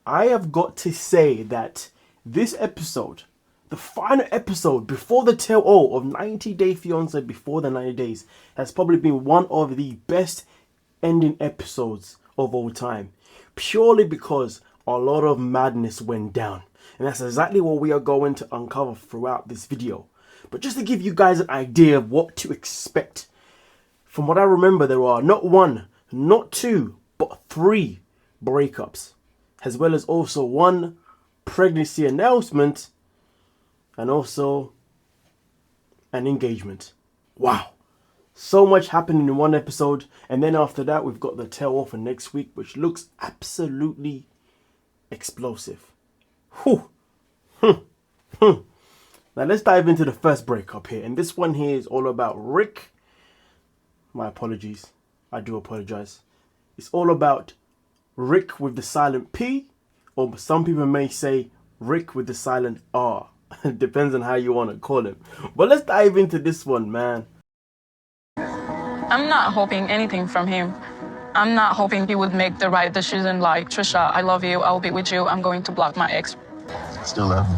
I have got to say that this episode, the final episode before the tell-all of 90 Day Fiance Before the 90 Days, has probably been one of the best ending episodes of all time. Purely because a lot of madness went down. And that's exactly what we are going to uncover throughout this video. But just to give you guys an idea of what to expect. From what I remember, there are not one, not two, but 3 breakups. As well as also 1 pregnancy announcement. And also an engagement. Wow. So much happening in one episode. And then after that, we've got the tell-all for next week, which looks absolutely explosive. Whew. Now let's dive into the first breakup here. And this one here is all about Rick. My apologies. I do apologize. It's all about Rick with the silent P. Or some people may say Rick with the silent R. It depends on how you want to call him. But let's dive into this one, man. I'm not hoping anything from him. I'm not hoping he would make the right decision like, Trisha, I love you, I'll be with you, I'm going to block my ex. Still love you.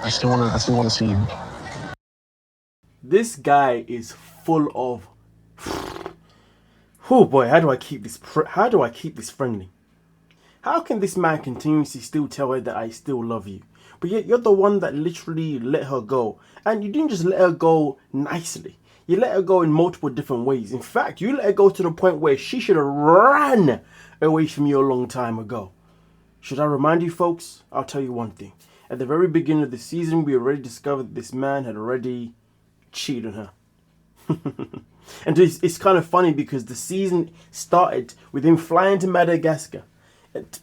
I still want to see you. This guy is full of... Oh boy, how do I keep this friendly? How can this man continuously still tell her that I still love you? But yet you're the one that literally let her go. And you didn't just let her go nicely. You let her go in multiple different ways. In fact, you let her go to the point where she should have run away from you a long time ago. Should I remind you folks? I'll tell you one thing. At the very beginning of the season, we already discovered that this man had already cheated on her. And it's kind of funny because the season started with him flying to Madagascar,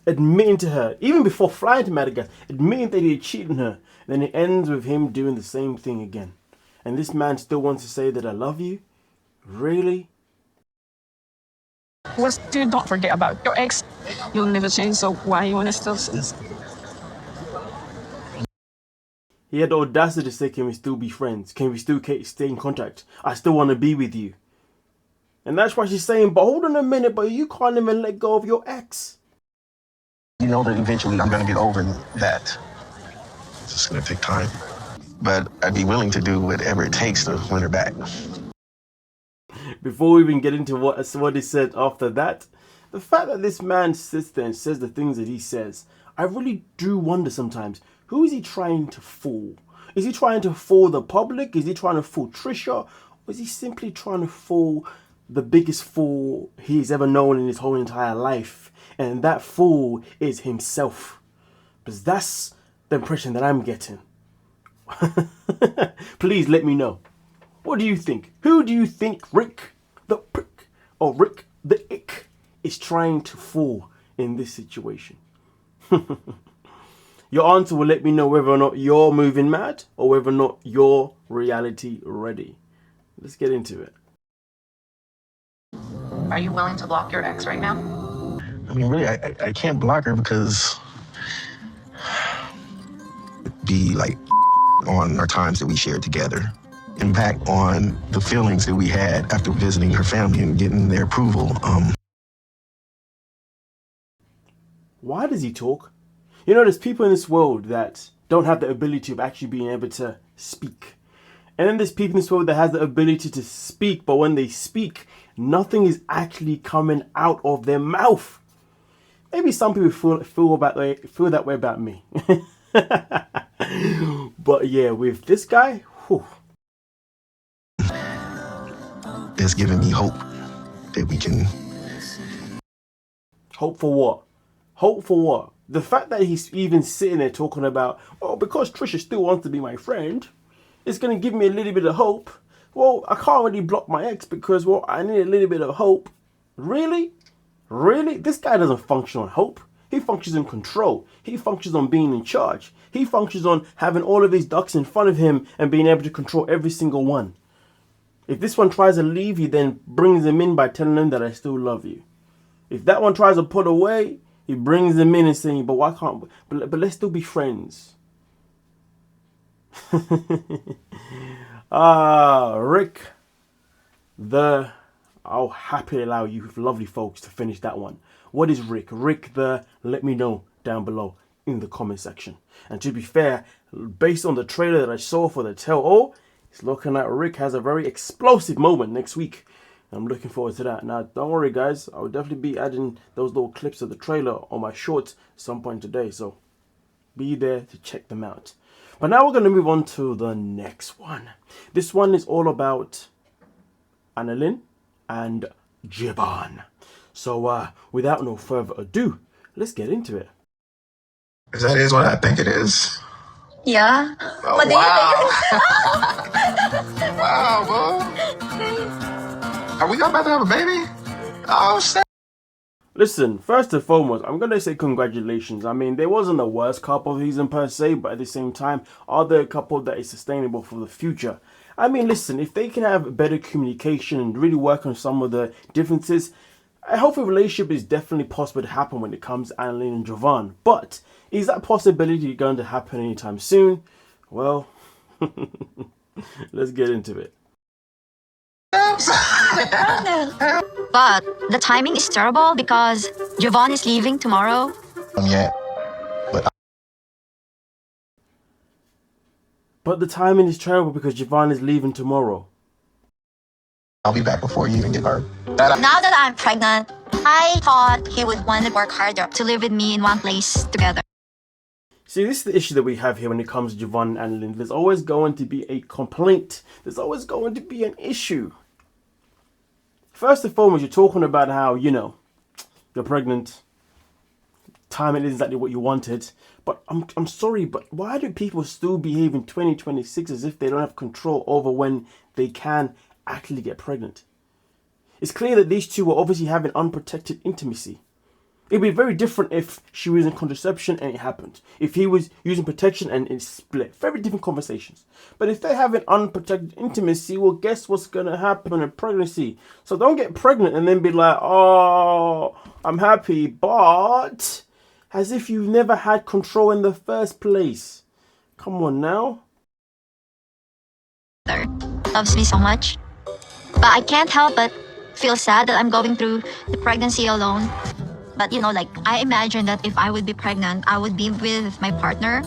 admitting to her, even before flying to Madagascar, admitting that he had cheated on her. Then it ends with him doing the same thing again. And this man still wants to say that I love you? Really? Dude, don't forget about your ex. You'll never change, so why you want to still see? He had the audacity to say, can we still be friends? Can we still stay in contact? I still want to be with you. And that's why she's saying, but hold on a minute, but you can't even let go of your ex. You know that eventually I'm going to get over that. It's just going to take time. But I'd be willing to do whatever it takes to win her back. Before we even get into what he said after that, the fact that this man sits there and says the things that he says, I really do wonder sometimes, who is he trying to fool? Is he trying to fool the public? Is he trying to fool Trisha? Or is he simply trying to fool the biggest fool he's ever known in his whole entire life? And that fool is himself. Because that's the impression that I'm getting. Please let me know. What do you think? Who do you think Rick the prick or Rick the ick is trying to fool in this situation? Your answer will let me know whether or not you're moving mad or whether or not you're reality ready. Let's get into it. Are you willing to block your ex right now? I mean, really, I can't block her because it'd be like on our times that we shared together. Impact on the feelings that we had after visiting her family and getting their approval. Why does he talk? You know, there's people in this world that don't have the ability of actually being able to speak. And then there's people in this world that has the ability to speak, but when they speak, nothing is actually coming out of their mouth. Maybe some people feel that way about me. But yeah, with this guy, whew. It's giving me hope that we can... Hope for what? Hope for what? The fact that he's even sitting there talking about, oh, because Trisha still wants to be my friend, it's going to give me a little bit of hope. Well, I can't really block my ex because, well, I need a little bit of hope. Really? Really? This guy doesn't function on hope. He functions in control. He functions on being in charge. He functions on having all of his ducks in front of him and being able to control every single one. If this one tries to leave, he then brings him in by telling him that I still love you. If that one tries to pull away, he brings them in and saying, but why can't, but let's still be friends. Rick, I'll happily allow you lovely folks to finish that one. What is Rick? Rick the... Let me know down below in the comment section. And to be fair, based on the trailer that I saw for the tell-all, it's looking like Rick has a very explosive moment next week. I'm looking forward to that. Now, don't worry, guys. I'll definitely be adding those little clips of the trailer on my shorts at some point today. So be there to check them out. But now we're going to move on to the next one. This one is all about Annalyn and Jovon. So without no further ado, let's get into it. If that is what I think it is. Yeah. Oh, What do wow. Wow, bro. Are we about to have a baby? Oh, shit. Listen, first and foremost, I'm going to say congratulations. I mean, there wasn't the worst couple season per se, but at the same time, are there a couple that is sustainable for the future? I mean, listen, if they can have better communication and really work on some of the differences, I hope a relationship is definitely possible to happen when it comes to Annalyn and Jovon. But is that possibility going to happen anytime soon? Well, let's get into it. But the timing is terrible because Jovon is leaving tomorrow. Yeah. But the timing is terrible because Jovon is leaving tomorrow. I'll be back before you even get hurt. Now that I'm pregnant, I thought he would want to work harder to live with me in one place together. See, this is the issue that we have here when it comes to Jovon and Annalyn. There's always going to be a complaint. There's always going to be an issue. First and foremost, you're talking about how, you know, you're pregnant. Timing isn't exactly what you wanted. But I'm sorry, but why do people still behave in 2026 as if they don't have control over when they can actually get pregnant? It's clear that these two were obviously having unprotected intimacy. It'd be very different if she was in contraception and it happened. If he was using protection and it split. Very different conversations. But if they're having unprotected intimacy, well, guess what's going to happen in pregnancy? So don't get pregnant and then be like, oh, I'm happy, but as if you've never had control in the first place. Come on now. Loves me so much. But I can't help but feel sad that I'm going through the pregnancy alone. But you know, like, I imagine that if I would be pregnant, I would be with my partner.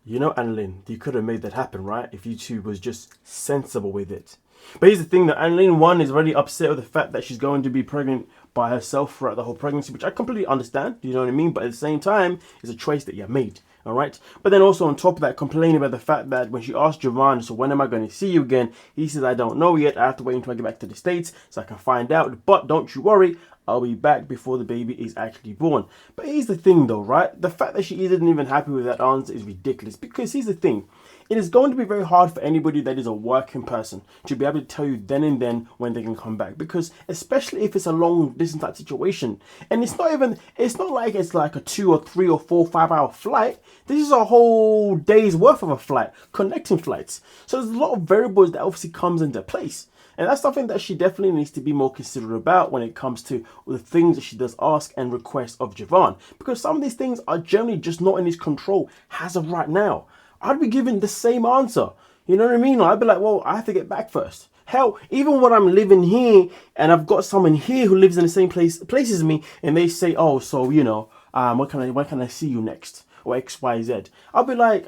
You know, Annalyn, you could have made that happen, right? If you two was just sensible with it. But here's the thing, that Annalyn, one, is already upset with the fact that she's going to be pregnant by herself throughout the whole pregnancy, which I completely understand, you know what I mean? But at the same time, it's a choice that you made, all right? But then also on top of that, complaining about the fact that when she asked Jovon, so when am I going to see you again? He says, I don't know yet. I have to wait until I get back to the States so I can find out. But don't you worry, I'll be back before the baby is actually born. But here's the thing though, right? The fact that she isn't even happy with that answer is ridiculous. Because here's the thing. It is going to be very hard for anybody that is a working person to be able to tell you then and then when they can come back. Because especially if it's a long distance type situation. And it's not like it's like a 2 or 3 or 4 5-hour flight. This is a whole day's worth of a flight, connecting flights. So there's a lot of variables that obviously comes into place. And that's something that she definitely needs to be more considerate about when it comes to the things that she does ask and request of Jovon. Because some of these things are generally just not in his control as of right now. I'd be giving the same answer. You know what I mean? I'd be like, well, I have to get back first. Hell, even when I'm living here and I've got someone here who lives in the same place as me, and they say, oh, so, you know, when can I see you next? Or X, Y, Z. I'll be like,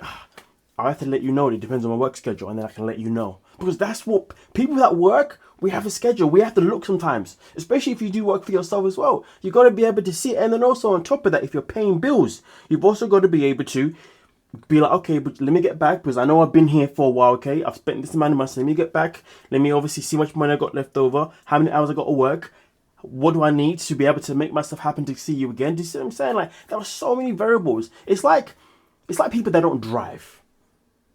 I have to let you know. It depends on my work schedule, and then I can let you know. Because that's what people that work, we have a schedule. We have to look sometimes, especially if you do work for yourself as well. You got to be able to see it. And then also on top of that, if you're paying bills, you've also got to be able to be like, okay, but let me get back because I know I've been here for a while, okay? I've spent this amount of money, so let me get back. Let me obviously see how much money I got left over, how many hours I got to work. What do I need to be able to make myself happen to see you again? Do you see what I'm saying? Like, there are so many variables. It's like people that don't drive,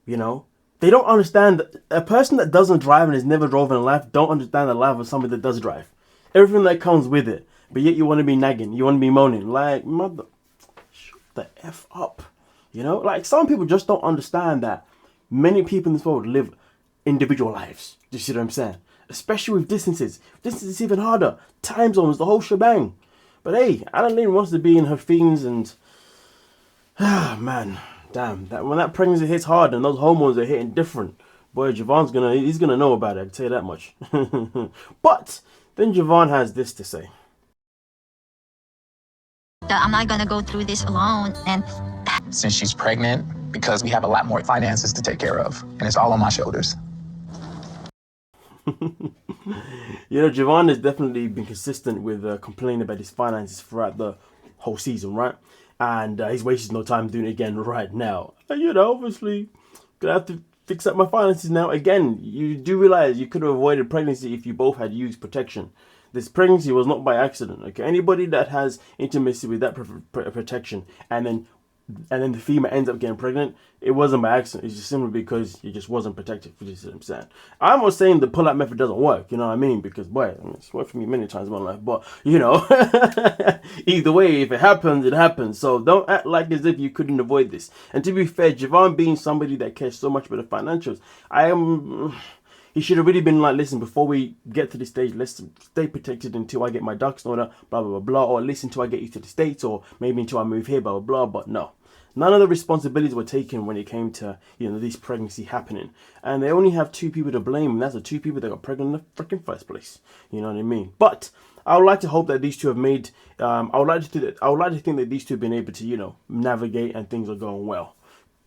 you know? They don't understand that a person that doesn't drive and has never driven in life don't understand the life of somebody that does drive. Everything that comes with it. But yet you want to be nagging. You want to be moaning. Like, mother, shut the F up. You know? Like, some people just don't understand that many people in this world live individual lives. Do you see what I'm saying? Especially with distances. Distance is even harder. Time zones, the whole shebang. But hey, Annalyn wants to be in her things and... man... Damn, when that pregnancy hits hard and those hormones are hitting different, boy, Jovon's he's gonna know about it, I can tell you that much. But then Jovon has this to say. that I'm not gonna go through this alone. And Since she's pregnant, because we have a lot more finances to take care of, and it's all on my shoulders. You know, Jovon has definitely been consistent with complaining about his finances throughout the whole season, right? And he's wasted no time doing it again right now. And, you know, obviously, gonna have to fix up my finances now. Again, you do realize you could have avoided pregnancy if you both had used protection. This pregnancy was not by accident, okay? Anybody that has intimacy with that protection and then the female ends up getting pregnant, it wasn't by accident. It's just simply because it just wasn't protected. You see what I'm saying? I'm not saying the pull-out method doesn't work, you know what I mean? Because, boy, it's worked for me many times in my life. But, you know, either way, if it happens, it happens. So don't act like as if you couldn't avoid this. And to be fair, Jovon being somebody that cares so much about the financials, he should have really been like, listen, before we get to this stage, let's stay protected until I get my ducks in order, blah, blah, blah, blah. Or listen until I get you to the States, or maybe until I move here, blah, blah, blah. But no. None of the responsibilities were taken when it came to, you know, this pregnancy happening. And they only have two people to blame, and that's the two people that got pregnant in the freaking first place. You know what I mean? But I would like to hope that these two have made, I would like to think that these two have been able to, you know, navigate and things are going well.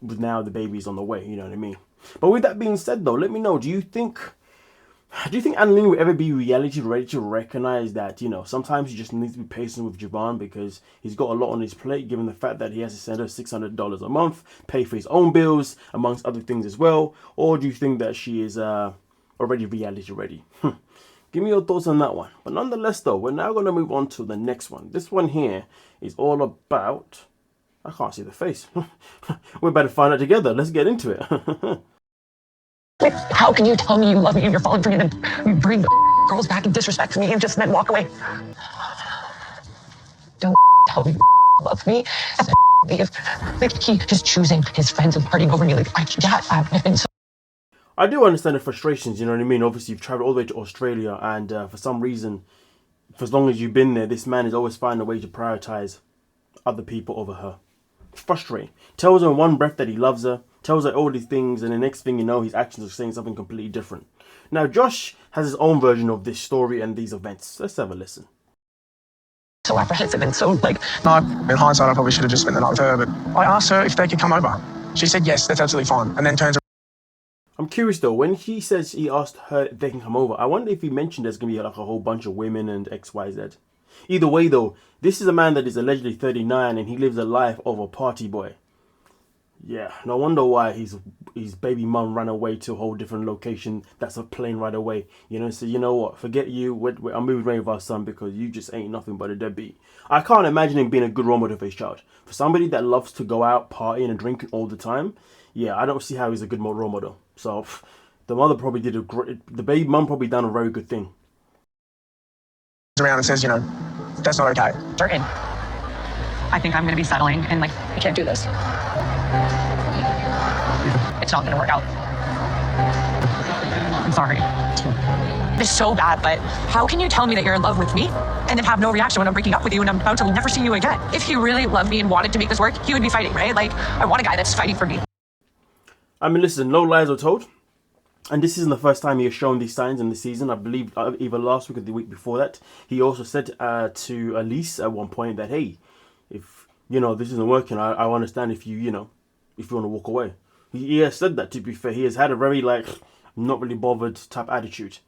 With now the baby's on the way, you know what I mean? But with that being said though, let me know, do you think Annalyn will ever be reality ready to recognize that, you know, sometimes you just need to be patient with Jovon because he's got a lot on his plate, given the fact that he has to send her $600 a month, pay for his own bills, amongst other things as well? Or do you think that she is already reality ready? Give me your thoughts on that one. But nonetheless though, we're now going to move on to the next one. This one here is all about, I can't see the face. We're about to find out together. Let's get into it. How can you tell me you love me and you're falling for me and then you bring girls back and disrespect me and just then walk away? Don't tell me you love me and then leave. Like he is choosing his friends and partying over me. Like I've been so. I do understand the frustrations, you know what I mean? Obviously, you've traveled all the way to Australia, and for some reason, for as long as you've been there, this man is always finding a way to prioritize other people over her. It's frustrating. Tells her in one breath that he loves her, tells her all these things, and the next thing you know, his actions are saying something completely different. Now, Josh has his own version of this story and these events. Let's have a listen. So apprehensive and so like. No, in hindsight, I probably should have just spent the night with her, but I asked her if they could come over. She said yes, that's absolutely fine, and then turns. I'm curious though, when he says he asked her if they can come over, I wonder if he mentioned there's going to be like a whole bunch of women and XYZ. Either way though, this is a man that is allegedly 39 and he lives a life of a party boy. Yeah, no wonder why his baby mum ran away to a whole different location that's a plane right away. You know, so you know what, forget you, I'm moving away with our son because you just ain't nothing but a deadbeat. I can't imagine him being a good role model for his child. For somebody that loves to go out partying and drinking all the time, yeah, I don't see how he's a good role model. So the mother probably did the baby mum probably done a very good thing. Around and says, you know, that's not okay. Certain. I think I'm going to be settling and like I can't do this. It's not going to work out. I'm sorry. It's so bad, but how can you tell me that you're in love with me and then have no reaction when I'm breaking up with you and I'm about to never see you again? If he really loved me and wanted to make this work, he would be fighting, right? Like, I want a guy that's fighting for me. I mean, listen, no lies are told. And this isn't the first time he has shown these signs in the season. I believe either last week or the week before that. He also said to Elise at one point that, hey, if, you know, this isn't working, I understand if you want to walk away. He has said that, to be fair. He has had a very, like, not really bothered type attitude.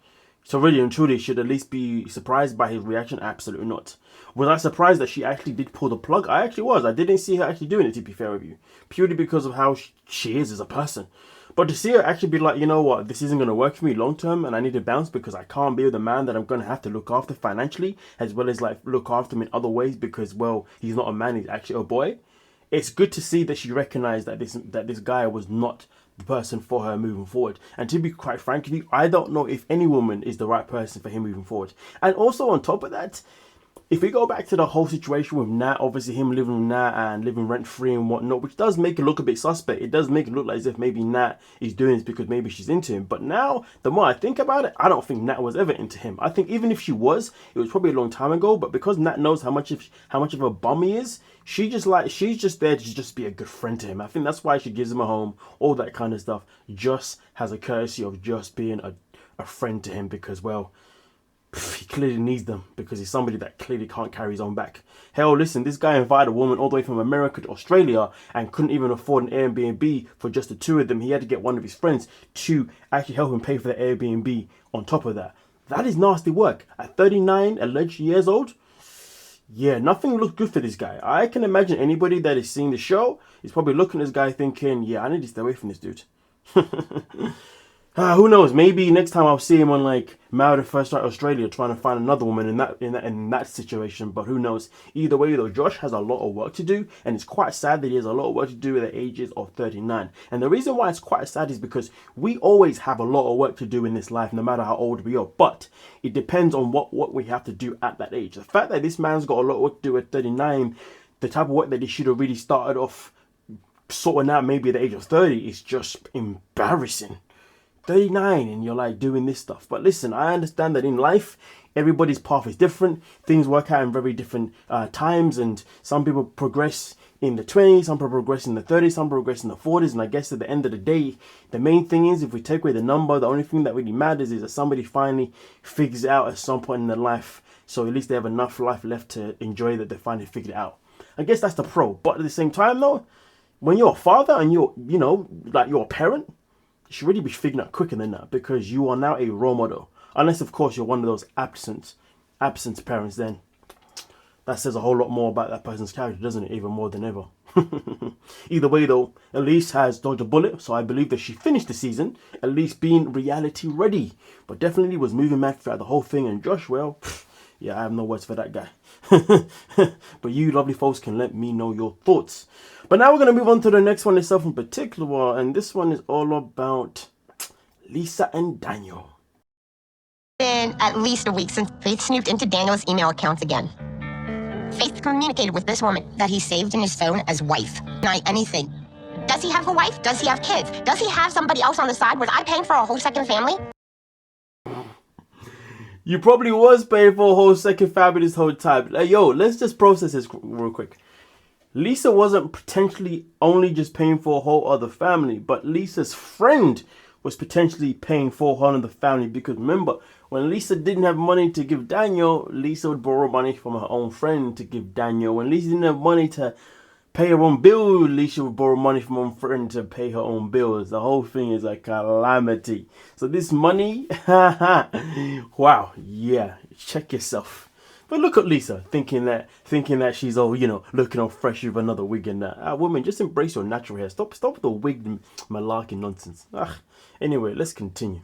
So really and truly, should Elise be surprised by his reaction? Absolutely not. Was I surprised that she actually did pull the plug? I actually was. I didn't see her actually doing it, to be fair with you. Purely because of how she is as a person. But to see her actually be like, you know what, this isn't going to work for me long term and I need to bounce because I can't be with a man that I'm going to have to look after financially as well as like look after him in other ways because, well, he's not a man, he's actually a boy. It's good to see that she recognized that this guy was not the person for her moving forward. And to be quite frank with you, I don't know if any woman is the right person for him moving forward. And also on top of that, if we go back to the whole situation with Nat, obviously him living with Nat and living rent-free and whatnot, which does make it look a bit suspect. It does make it look like as if maybe Nat is doing this because maybe she's into him. But now, the more I think about it, I don't think Nat was ever into him. I think even if she was, it was probably a long time ago. But because Nat knows how much of a bum he is, she's just there to just be a good friend to him. I think that's why she gives him a home, all that kind of stuff. Just has a courtesy of just being a friend to him because, well, he clearly needs them because he's somebody that clearly can't carry his own back. Hell, listen, this guy invited a woman all the way from America to Australia and couldn't even afford an Airbnb for just the two of them. He had to get one of his friends to actually help him pay for the Airbnb on top of that. That is nasty work. At 39 alleged years old, yeah, nothing looks good for this guy. I can imagine anybody that is seeing the show is probably looking at this guy thinking, yeah, I need to stay away from this dude. Who knows? Maybe next time I'll see him on like Married at First Sight Australia trying to find another woman in that situation. But who knows? Either way though, Josh has a lot of work to do, and it's quite sad that he has a lot of work to do at the ages of 39. And the reason why it's quite sad is because we always have a lot of work to do in this life, no matter how old we are. But it depends on what we have to do at that age. The fact that this man's got a lot of work to do at 39, the type of work that he should have really started off sorting out maybe at the age of 30 is just embarrassing. 39 and you're like doing this stuff. But listen, I understand that in life everybody's path is different. Things work out in very different times, and some people progress in the 20s, some people progress in the 30s, some progress in the 40s. And I guess at the end of the day, the main thing is, if we take away the number, the only thing that really matters is that somebody finally figures it out at some point in their life, so at least they have enough life left to enjoy that they finally figured it out. I guess that's the pro. But at the same time though, when you're a father and you're a parent, you should really be figuring out quicker than that, because you are now a role model. Unless, of course, you're one of those absent parents, then that says a whole lot more about that person's character, doesn't it? Even more than ever. Either way, though, Elise has dodged a bullet, so I believe that she finished the season, at least being reality ready. But definitely was moving mad throughout the whole thing, and Josh, well, yeah, I have no words for that guy. But you lovely folks can let me know your thoughts. But now we're going to move on to the next one itself in particular, and this one is all about Lisa and Daniel. Been at least a week since Faith snooped into Daniel's email accounts again. Faith communicated with this woman that he saved in his phone as wife. Not anything. Does he have a wife? Does he have kids? Does he have somebody else on the side? Was I paying for a whole second family? You probably was paying for a whole second family this whole time. Like, yo, let's just process this real quick. Lisa wasn't potentially only just paying for a whole other family, but Lisa's friend was potentially paying for her other family, because remember, when Lisa didn't have money to give Daniel, Lisa would borrow money from her own friend to give Daniel. When Lisa didn't have money to pay her own bill, Lisa would borrow money from her own friend to pay her own bills. The whole thing is a calamity. So this money, wow, yeah, check yourself. But look at Lisa, thinking that she's all, looking all fresh with another wig and that. Woman, just embrace your natural hair. Stop the wig malarkey nonsense. Anyway, let's continue.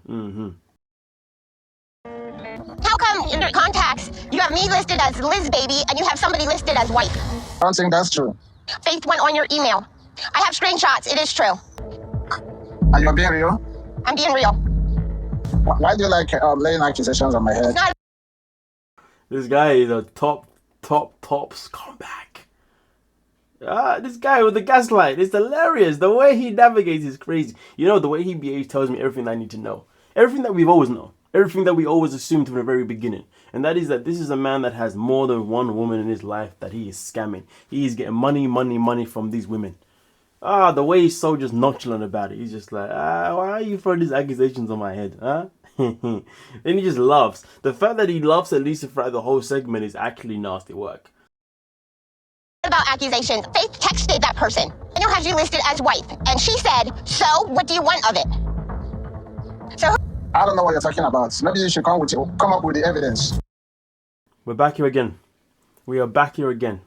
How come in your contacts you have me listed as Liz baby and you have somebody listed as wife? I don't think that's true. Faith went on your email. I have screenshots. It is true. Are you being real? I'm being real. Why do you like laying accusations on my head? It's not. This guy is a top scumbag. This guy with the gaslight is hilarious. The way he navigates is crazy. The way he behaves tells me everything I need to know. Everything that we've always known. Everything that we always assumed from the very beginning. And that is that this is a man that has more than one woman in his life that he is scamming. He is getting money from these women. The way he's so just nonchalant about it. He's just like, why are you throwing these accusations on my head, huh? Then he just laughs. The fact that he laughs at Lisa throughout the whole segment is actually nasty work. About accusations. Faith texted that person. Daniel has you listed as wife. And she said, so what do you want of it? So I don't know what you're talking about. Maybe you should come up with the evidence. We're back here again. We are back here again.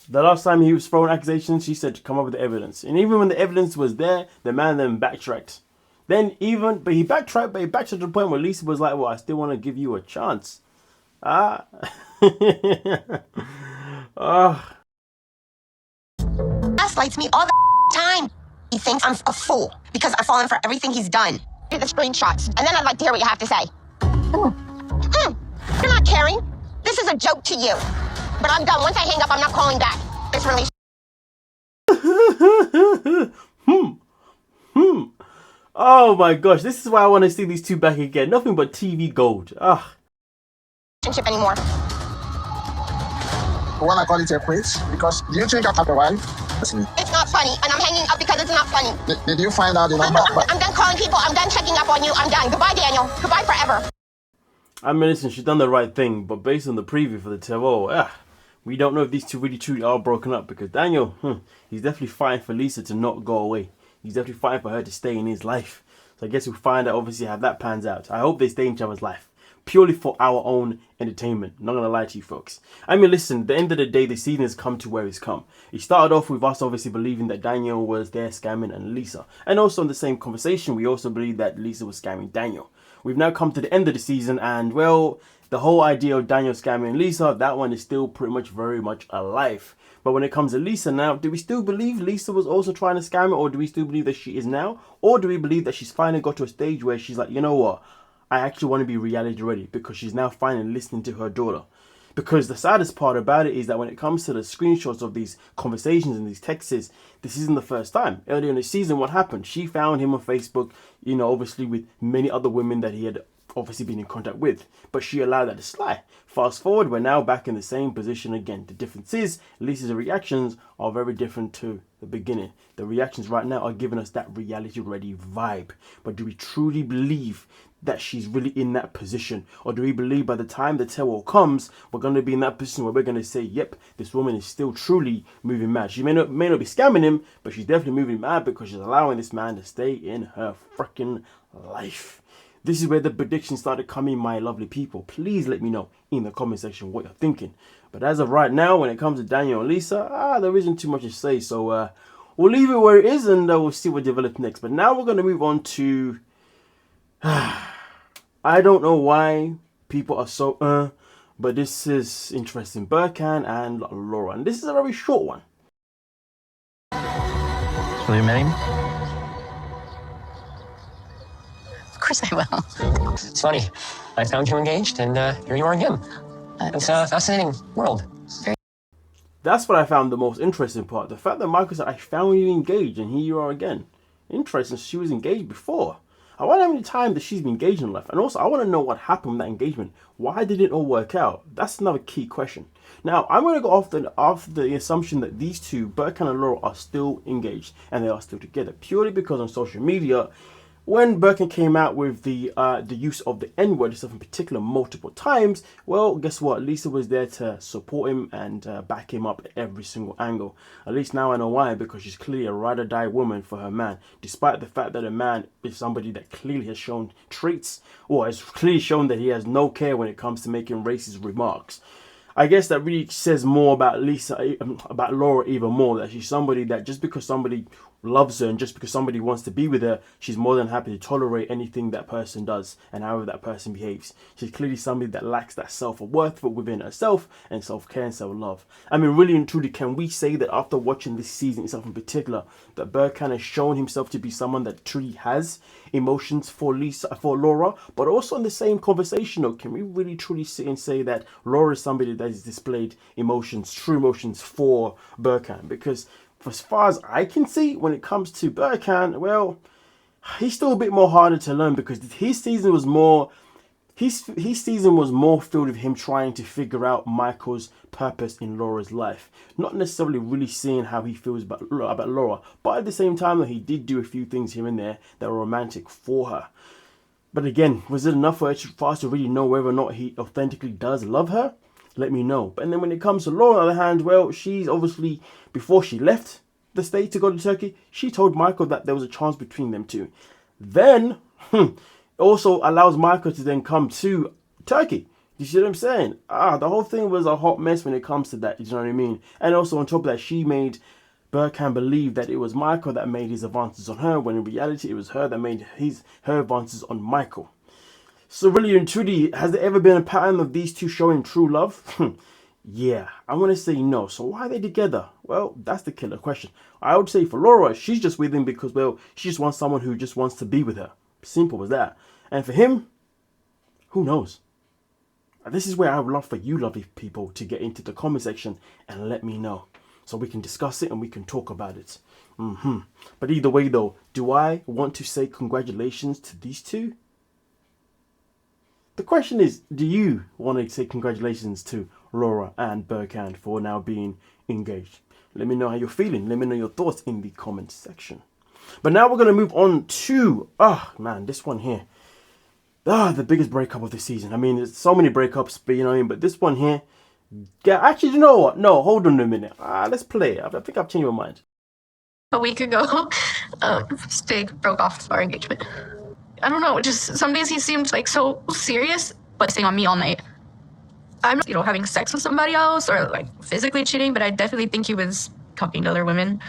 The last time he was throwing accusations, she said to come up with the evidence. And even when the evidence was there, the man then backtracked. But he backtracked to the point where Lisa was like, well, I still want to give you a chance. gaslights me all the time. He thinks I'm a fool because I've fallen for everything he's done. Do the screenshots, and then I'd like to hear what you have to say. You're not caring. This is a joke to you. But I'm done. Once I hang up, I'm not calling back. This relationship. Oh my gosh, this is why I want to see these two back again. Nothing but TV gold. Anymore. I want to call it a quit because do you think I have a wife? It's not funny, and I'm hanging up because it's not funny. Did you find out the number? I'm done calling people. I'm done checking up on you. I'm done. Goodbye, Daniel. Goodbye forever. I mean, listen, she's done the right thing, but based on the preview for the tell-all, we don't know if these two really truly are broken up, because Daniel, he's definitely fighting for Lisa to not go away. He's definitely fighting for her to stay in his life. So I guess we'll find out, obviously, how that pans out. I hope they stay in each other's life, purely for our own entertainment. Not gonna lie to you folks. I mean, listen, at the end of the day, the season has come to where it's come. It started off with us obviously believing that Daniel was there scamming and Lisa. And also in the same conversation, we also believed that Lisa was scamming Daniel. We've now come to the end of the season, and well, the whole idea of Daniel scamming Lisa, that one is still pretty much very much alive. But when it comes to Lisa now, do we still believe Lisa was also trying to scam her, or do we still believe that she is now? Or do we believe that she's finally got to a stage where she's like, you know what, I actually want to be reality ready, because she's now finally listening to her daughter. Because the saddest part about it is that when it comes to the screenshots of these conversations and these texts, this isn't the first time. Earlier in the season, what happened? She found him on Facebook, you know, obviously with many other women that he had obviously been in contact with, but she allowed that to slide. Fast forward, we're now back in the same position again. The difference is Lisa's reactions are very different to the beginning. The reactions right now are giving us that reality ready vibe. But do we truly believe that she's really in that position, or do we believe by the time the tell-all comes, we're going to be in that position where we're going to say, yep, this woman is still truly moving mad? She may not be scamming him, but she's definitely moving mad because she's allowing this man to stay in her freaking life. This is where the predictions started coming, my lovely people. Please let me know in the comment section what you're thinking. But as of right now, when it comes to Daniel and Lisa, there isn't too much to say. So we'll leave it where it is, and we'll see what develops next. But now we're going to move on to... I don't know why people are so but this is interesting. Birkan and Laura. And this is a very short one. Will you marry me? Of course I will. It's funny. I found you engaged, and here you are again. It's a fascinating world. That's what I found the most interesting part. The fact that Michael said, I found you engaged, and here you are again. Interesting. She was engaged before. I wonder how many times that she's been engaged in life. And also, I want to know what happened with that engagement. Why did it all work out? That's another key question. Now, I'm going to go off the assumption that these two, Birkan and Laura, are still engaged. And they are still together. Purely because on social media, when Birkan came out with the use of the N-word itself in particular multiple times, well, guess what? Lisa was there to support him and back him up at every single angle. At least now I know why, because she's clearly a ride-or-die woman for her man, despite the fact that a man is somebody that clearly has shown traits, or has clearly shown that he has no care when it comes to making racist remarks. I guess that really says more about about Laura even more, that she's somebody that just because somebody loves her and just because somebody wants to be with her, she's more than happy to tolerate anything that person does and however that person behaves. She's clearly somebody that lacks that self-worth within herself and self-care and self-love. I mean, really and truly, can we say that after watching this season itself in particular, that Birkan has shown himself to be someone that truly has emotions for Laura, but also in the same conversation, though, can we really truly sit and say that Laura is somebody that has displayed emotions, true emotions for Birkan? Because as far as I can see, when it comes to Birkan, well, he's still a bit more harder to learn, because his season was more filled with him trying to figure out Michael's purpose in Laura's life, not necessarily really seeing how he feels about Laura. But at the same time, he did do a few things here and there that were romantic for her. But again, was it enough for us to really know whether or not he authentically does love her? Let me know. But then when it comes to Laura, on the other hand, well, she's obviously, before she left the state to go to Turkey, she told Michael that there was a chance between them two. Then, also allows Michael to then come to Turkey. You see what I'm saying? The whole thing was a hot mess when it comes to that, you know what I mean? And also on top of that, she made Birkan believe that it was Michael that made his advances on her, when in reality it was her that made her advances on Michael. So really and truly, has there ever been a pattern of these two showing true love? Yeah, I'm going to say no. So why are they together? Well, that's the killer question. I would say for Laura, she's just with him because, well, she just wants someone who just wants to be with her. Simple as that. And for him, who knows? This is where I would love for you lovely people to get into the comment section and let me know, so we can discuss it and we can talk about it. But either way though, do I want to say congratulations to these two? The question is, do you want to say congratulations to Laura and Birkan for now being engaged? Let me know how you're feeling. Let me know your thoughts in the comment section. But now we're going to move on to, this one here. the biggest breakup of the season. I mean, there's so many breakups, but you know what I mean. But this one here, yeah. Actually, you know what? No, hold on a minute. Let's play it. I think I've changed my mind. A week ago, Stig broke off our engagement. I don't know, just some days he seemed like so serious, but staying on me all night. I'm, having sex with somebody else or like physically cheating, but I definitely think he was talking to other women.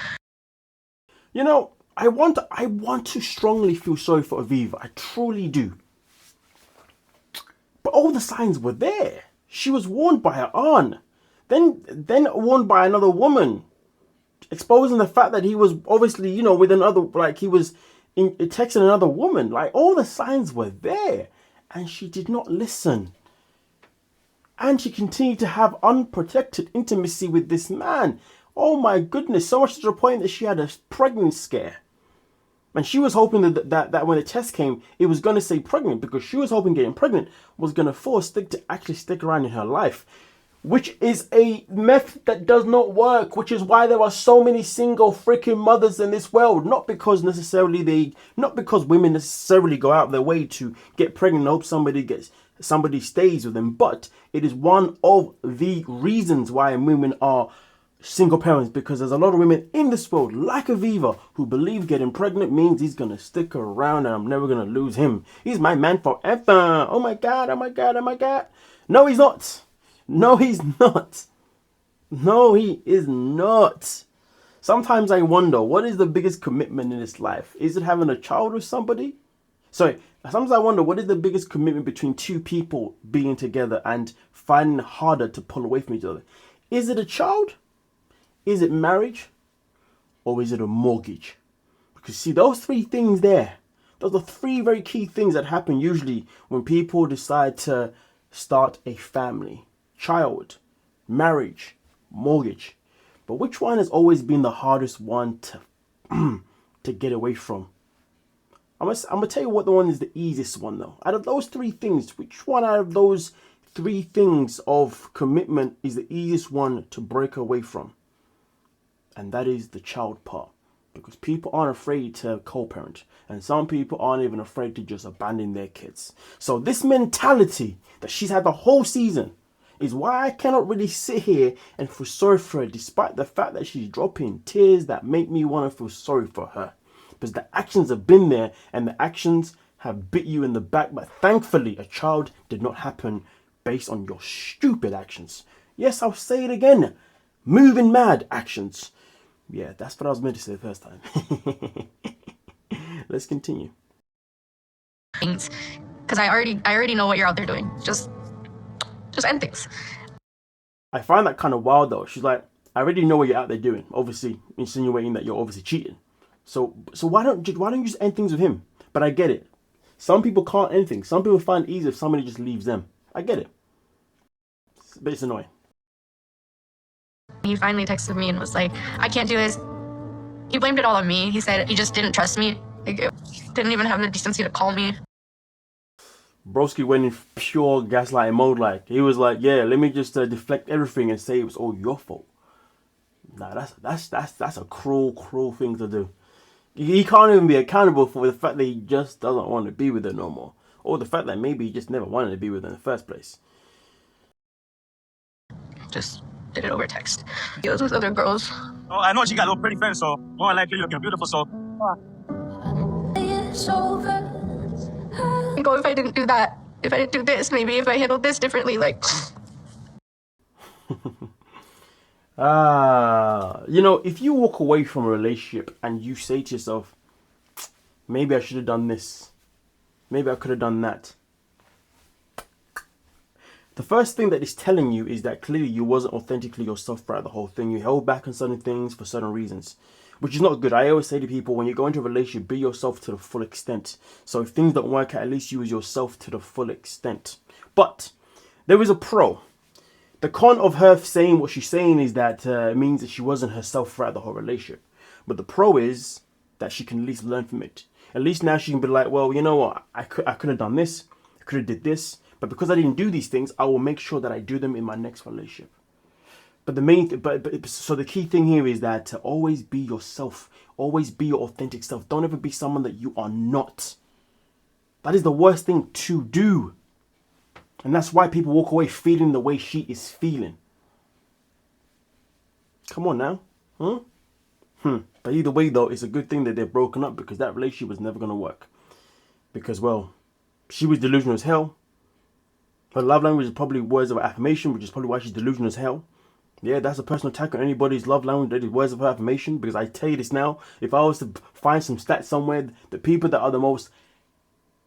You know, I want to strongly feel sorry for Aviva. I truly do. But all the signs were there. She was warned by her aunt, then warned by another woman, exposing the fact that he was obviously, with another, like he was texting another woman. Like all the signs were there, and she did not listen. And she continued to have unprotected intimacy with this man. Oh my goodness, so much to the point that she had a pregnancy scare. And she was hoping that when the test came, it was going to say pregnant, because she was hoping getting pregnant was going to force Stig to actually stick around in her life. Which is a method that does not work, which is why there are so many single freaking mothers in this world. Not because women necessarily go out of their way to get pregnant and hope somebody stays with them, but it is one of the reasons why women are single parents, because there's a lot of women in this world like Aviva who believe getting pregnant means he's gonna stick around and I'm never gonna lose him. He's my man forever. Oh my god, oh my god, oh my god. No, he's not. No, he's not. No, he is not. Sometimes I wonder, what is the biggest commitment in this life? Is it having a child with somebody? Sorry, sometimes I wonder, what is the biggest commitment between two people being together and finding it harder to pull away from each other? Is it a child? Is it marriage? Or is it a mortgage? Because see, those three things there, those are three very key things that happen usually when people decide to start a family. Child, marriage, mortgage. But which one has always been the hardest one to get away from? I'm gonna tell you what the one is the easiest one though. Out of those three things, which one out of those three things of commitment is the easiest one to break away from? And that is the child part. Because people aren't afraid to co-parent. And some people aren't even afraid to just abandon their kids. So this mentality that she's had the whole season is why I cannot really sit here and feel sorry for her, despite the fact that she's dropping tears that make me want to feel sorry for her. Because the actions have been there and the actions have bit you in the back. But thankfully, a child did not happen based on your stupid actions. Yes, I'll say it again. Moving mad actions. Yeah, that's what I was meant to say the first time. Let's continue. Because I already know what you're out there doing. Just end things. I find that kind of wild though. She's like, I already know what you're out there doing. Obviously insinuating that you're obviously cheating. So why don't you just end things with him? But I get it. Some people can't end things. Some people find it easy if somebody just leaves them. I get it. But it's annoying. He finally texted me and was like, I can't do this. He blamed it all on me. He said he just didn't trust me. Like, didn't even have the decency to call me. Broski went in pure gaslighting mode. Like he was like, yeah, let me just deflect everything and say it was all your fault. Nah, that's a cruel thing to do. He can't even be accountable for the fact that he just doesn't want to be with her no more, or the fact that maybe he just never wanted to be with her in the first place. Just did it over text. He was with other girls. Oh, I know she got a pretty friends, so more likely looking beautiful, so. It's over. Go if I didn't do that. If I didn't do this, maybe if I handled this differently, like. If you walk away from a relationship and you say to yourself, maybe I should have done this, maybe I could have done that. The first thing that it's telling you is that clearly you wasn't authentically yourself throughout the whole thing. You held back on certain things for certain reasons, which is not good. I always say to people, when you go into a relationship, be yourself to the full extent. So if things don't work out, at least you as yourself to the full extent. But there is a pro. The con of her saying what she's saying is that it means that she wasn't herself throughout the whole relationship. But the pro is that she can at least learn from it. At least now she can be like, well, you know what? I could have done this. I could have did this. But because I didn't do these things, I will make sure that I do them in my next relationship. But so the key thing here is that always be yourself. Always be your authentic self. Don't ever be someone that you are not. That is the worst thing to do. And that's why people walk away feeling the way she is feeling. Come on now. But either way though, it's a good thing that they're broken up, because that relationship was never going to work. Because, well, she was delusional as hell. Her love language is probably words of affirmation, which is probably why she's delusional as hell. Yeah, that's a personal attack on anybody's love language. That is words of affirmation. Because I tell you this now, if I was to find some stats somewhere, the people that are the most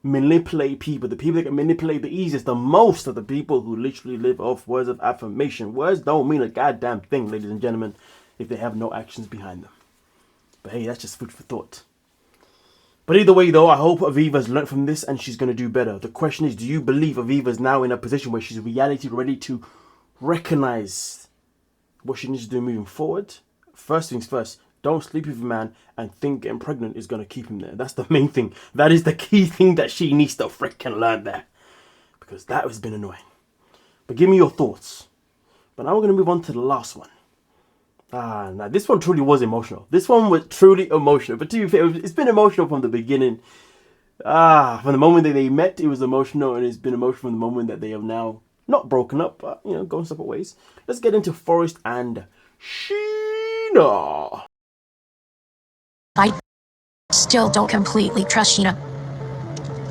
manipulate people, the people that can manipulate the easiest, the most of the people who literally live off words of affirmation. Words don't mean a goddamn thing, ladies and gentlemen, if they have no actions behind them. But hey, that's just food for thought. But either way though, I hope Aviva's learned from this and she's going to do better. The question is, do you believe Aviva's now in a position where she's reality ready to recognize what she needs to do moving forward? First things first, don't sleep with a man and think getting pregnant is going to keep him there. That's the main thing. That is the key thing that she needs to freaking learn there. Because that has been annoying. But give me your thoughts. But now we're going to move on to the last one. Now this one truly was emotional. This one was truly emotional. But to be fair, it's been emotional from the beginning. From the moment that they met, it was emotional. And it's been emotional from the moment that they have now not broken up, but, you know, going separate ways. Let's get into Forrest and Sheena. I still don't completely trust Sheena.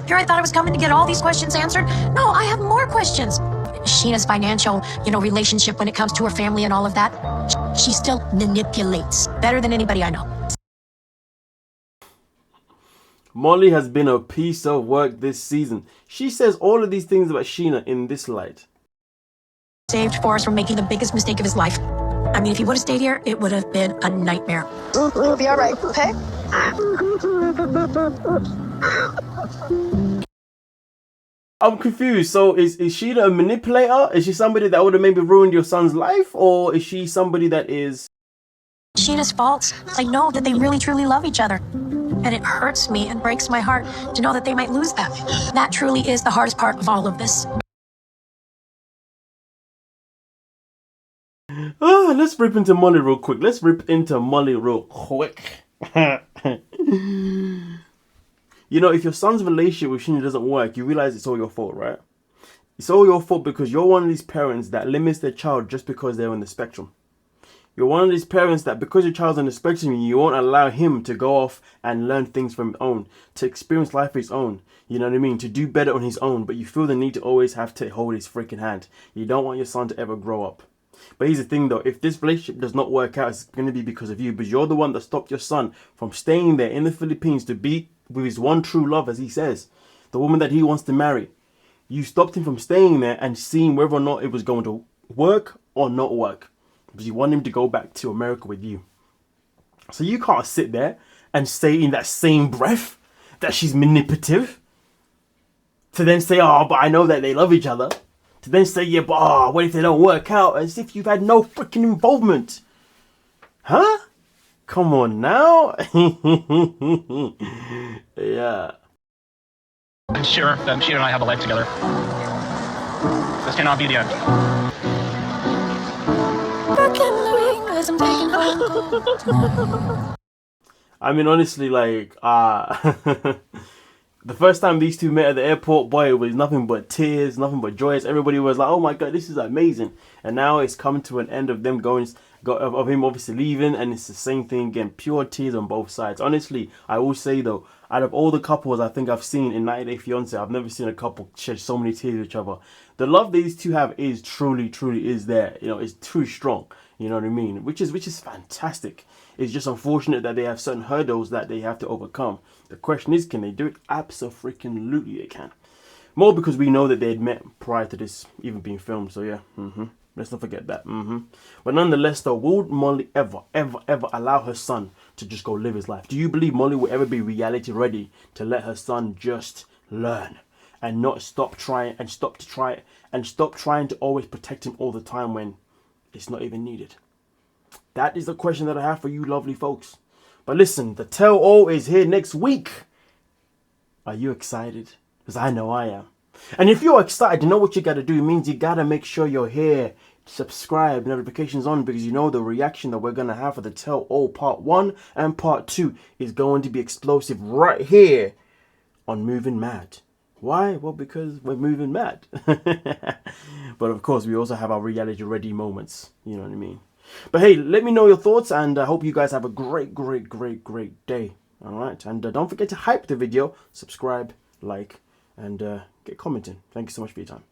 Here I thought I was coming to get all these questions answered. No, I have more questions. Sheena's financial, relationship when it comes to her family and all of that, she still manipulates better than anybody I know. Molly has been a piece of work this season. She says all of these things about Sheena in this light. Saved Forrest from making the biggest mistake of his life. I mean, if he would have stayed here, it would have been a nightmare. It'll be all right, okay? I'm confused. So is Sheena a manipulator? Is she somebody that would have maybe ruined your son's life? Or is she somebody that is... Sheena's faults. I know that they really truly love each other. And it hurts me and breaks my heart to know that they might lose that. That truly is the hardest part of all of this. Let's rip into Molly real quick. If your son's relationship with Sheena doesn't work, you realize it's all your fault, right? It's all your fault because you're one of these parents that limits their child just because they're on the spectrum. You're one of these parents that because your child's on the spectrum, you won't allow him to go off and learn things from his own, to experience life of his own, you know what I mean, to do better on his own, but you feel the need to always have to hold his freaking hand. You don't want your son to ever grow up. But here's the thing though, if this relationship does not work out, it's going to be because of you, because you're the one that stopped your son from staying there in the Philippines to be with his one true love, as he says, the woman that he wants to marry. You stopped him from staying there and seeing whether or not it was going to work or not work, because you want him to go back to America with you. So you can't sit there and say in that same breath that she's manipulative, to then say, oh, but I know that they love each other, to then say, yeah, but what if they don't work out, as if you've had no freaking involvement. Huh? Come on now. Yeah. I'm sure that Sheena and I have a life together. This cannot be the end. I mean, honestly, like, the first time these two met at the airport, boy, it was nothing but tears, nothing but joyous. Everybody was like, oh my God, this is amazing. And now it's come to an end of them of him obviously leaving, and it's the same thing again, pure tears on both sides. Honestly, I will say though, out of all the couples I think I've seen in 90 Day Fiance, I've never seen a couple shed so many tears with each other. The love these two have is truly is there. It's too strong. You know what I mean? Which is fantastic. It's just unfortunate that they have certain hurdles that they have to overcome. The question is, can they do it? Absolutely they can. More because we know that they had met prior to this even being filmed. So yeah, let's not forget that. But nonetheless though, will Molly ever allow her son to just go live his life? Do you believe Molly will ever be reality ready to let her son just learn and not stop trying to always protect him all the time when it's not even needed? That is the question that I have for you lovely folks. But listen, the tell-all is here next week. Are you excited? Because I know I am. And if you're excited, you know what you got to do. It means you got to make sure you're here. Subscribe, notifications on, because you know the reaction that we're going to have for the tell-all part 1 and part 2 is going to be explosive right here on Moving Mad. Why? Well, because we're moving mad. But of course, we also have our reality ready moments. You know what I mean? But hey, let me know your thoughts, and I hope you guys have a great day. All right, and don't forget to hype the video, subscribe, like, and get commenting. Thank you so much for your time.